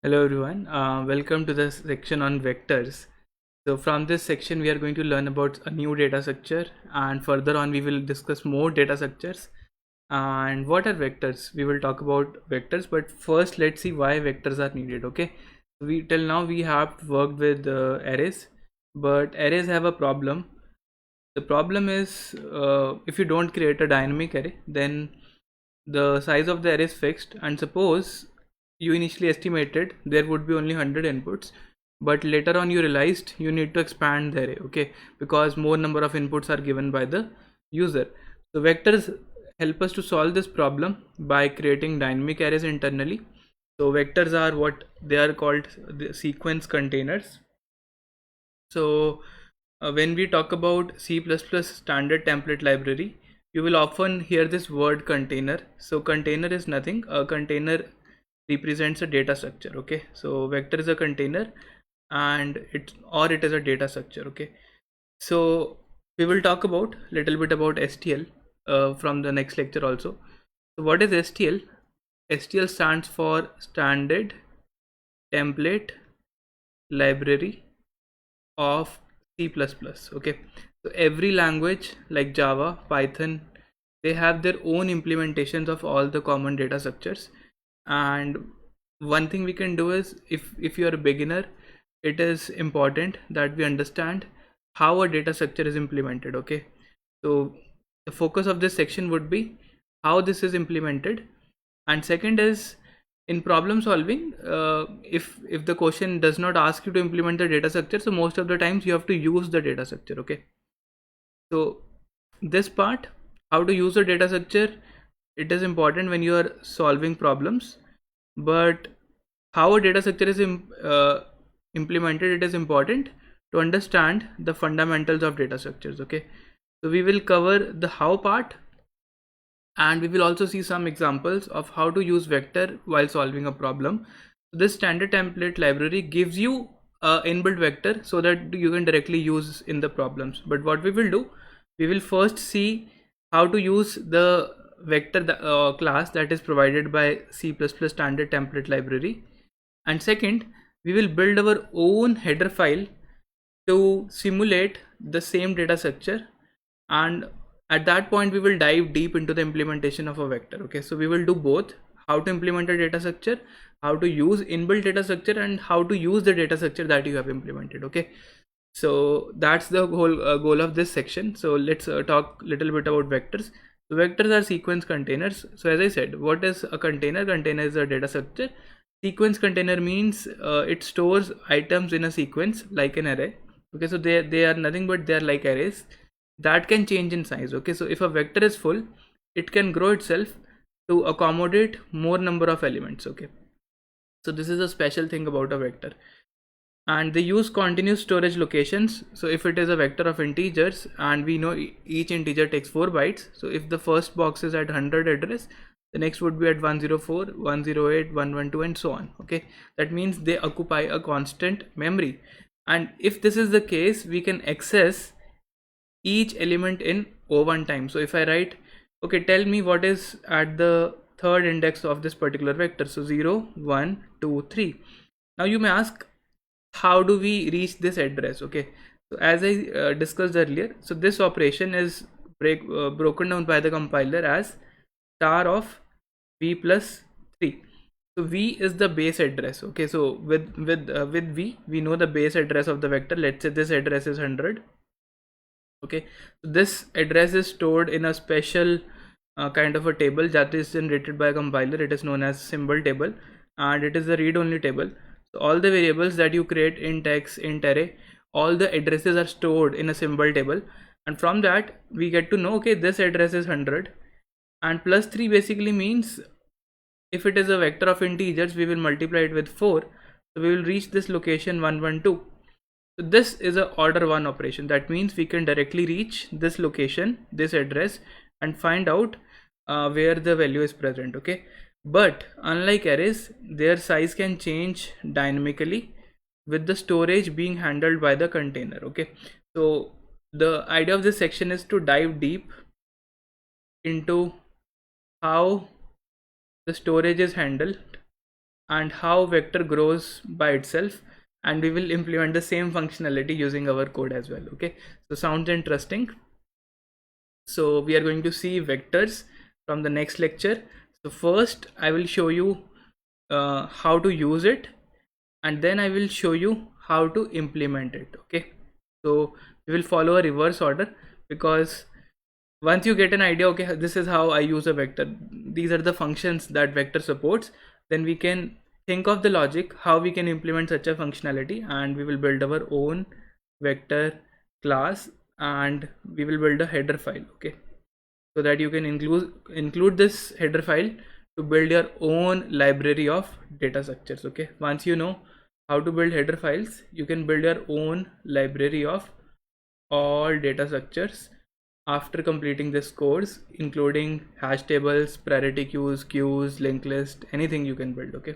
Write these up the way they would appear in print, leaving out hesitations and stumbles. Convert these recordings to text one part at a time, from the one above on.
Hello everyone, welcome to the section on vectors. So from this section we are going to learn about a new data structure, and further on we will discuss more data structures. And what are vectors? We will talk about vectors, but first let's see why vectors are needed. Okay, we till now we have worked with arrays, but arrays have a problem. The problem is if you don't create a dynamic array, then the size of the array is fixed, and suppose you initially estimated there would be only 100 inputs, but later on you realized you need to expand the array, okay, because more number of inputs are given by the user. So vectors help us to solve this problem by creating dynamic arrays internally. So vectors are what they are called, the sequence containers. So when we talk about C++ standard template library, you will often hear this word container. So container is nothing. A container represents a data structure. Okay, so vector is a container, and it is a data structure. Okay, so we will talk about little bit about STL from the next lecture also. So what is STL? STL stands for standard template library of C++. Okay, so every language like Java, Python, they have their own implementations of all the common data structures. And one thing we can do is, if you're a beginner, it is important that we understand how a data structure is implemented. Okay, so the focus of this section would be how this is implemented, and second is in problem solving, if the question does not ask you to implement the data structure, so most of the times you have to use the data structure. Okay, so this part, how to use the data structure, it is important when you are solving problems, but how a data structure is implemented, it is important to understand the fundamentals of data structures. Okay, so we will cover the how part, and we will also see some examples of how to use vector while solving a problem. This standard template library gives you inbuilt vector so that you can directly use in the problems. But what we will do, we will first see how to use the vector class that is provided by C++ standard template library, and second, we will build our own header file to simulate the same data structure, and at that point we will dive deep into the implementation of a vector. Okay, so we will do both: how to implement a data structure, how to use inbuilt data structure, and how to use the data structure that you have implemented. Okay, so that's the whole goal of this section. So let's talk a little bit about vectors. So vectors are sequence containers. So as I said, what is a container? Container is a data structure. Sequence container means it stores items in a sequence like an array. Okay, so they are nothing but they are like arrays that can change in size. Okay, so if a vector is full, it can grow itself to accommodate more number of elements. Okay, so this is a special thing about a vector, and they use continuous storage locations. So if it is a vector of integers, and we know each integer takes 4 bytes, so if the first box is at 100 address, the next would be at 104, 108, 112, and so on. Okay, that means they occupy a constant memory, and if this is the case, we can access each element in O1 time. So if I write, okay, tell me what is at the third index of this particular vector, so 0, 1, 2, 3. Now you may ask, how do we reach this address? Okay, so as I discussed earlier, so this operation is broken down by the compiler as star of v plus 3. So v is the base address. Okay, so with v, we know the base address of the vector. Let's say this address is 100. Okay, so this address is stored in a special kind of a table that is generated by a compiler. It is known as symbol table, and it is a read-only table. So all the variables that you create, int x, int array, all the addresses are stored in a symbol table, and from that we get to know, okay, this address is 100, and plus 3 basically means if it is a vector of integers, we will multiply it with 4, so we will reach this location 112. So this is a order 1 operation. That means we can directly reach this location, this address, and find out where the value is present. Okay, but unlike arrays, their size can change dynamically with the storage being handled by the container. Okay, so the idea of this section is to dive deep into how the storage is handled and how vector grows by itself, and we will implement the same functionality using our code as well. Okay, so sounds interesting. So we are going to see vectors from the next lecture. So first I will show you how to use it, and then I will show you how to implement it. Okay, so we will follow a reverse order, because once you get an idea, okay, this is how I use a vector, these are the functions that vector supports, then we can think of the logic how we can implement such a functionality, and we will build our own vector class, and we will build a header file. Okay, so that you can include this header file to build your own library of data structures. Okay, once you know how to build header files, you can build your own library of all data structures after completing this course, including hash tables, priority queues, linked list, anything you can build. Okay,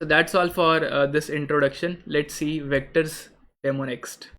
so that's all for this introduction. Let's see vectors demo next.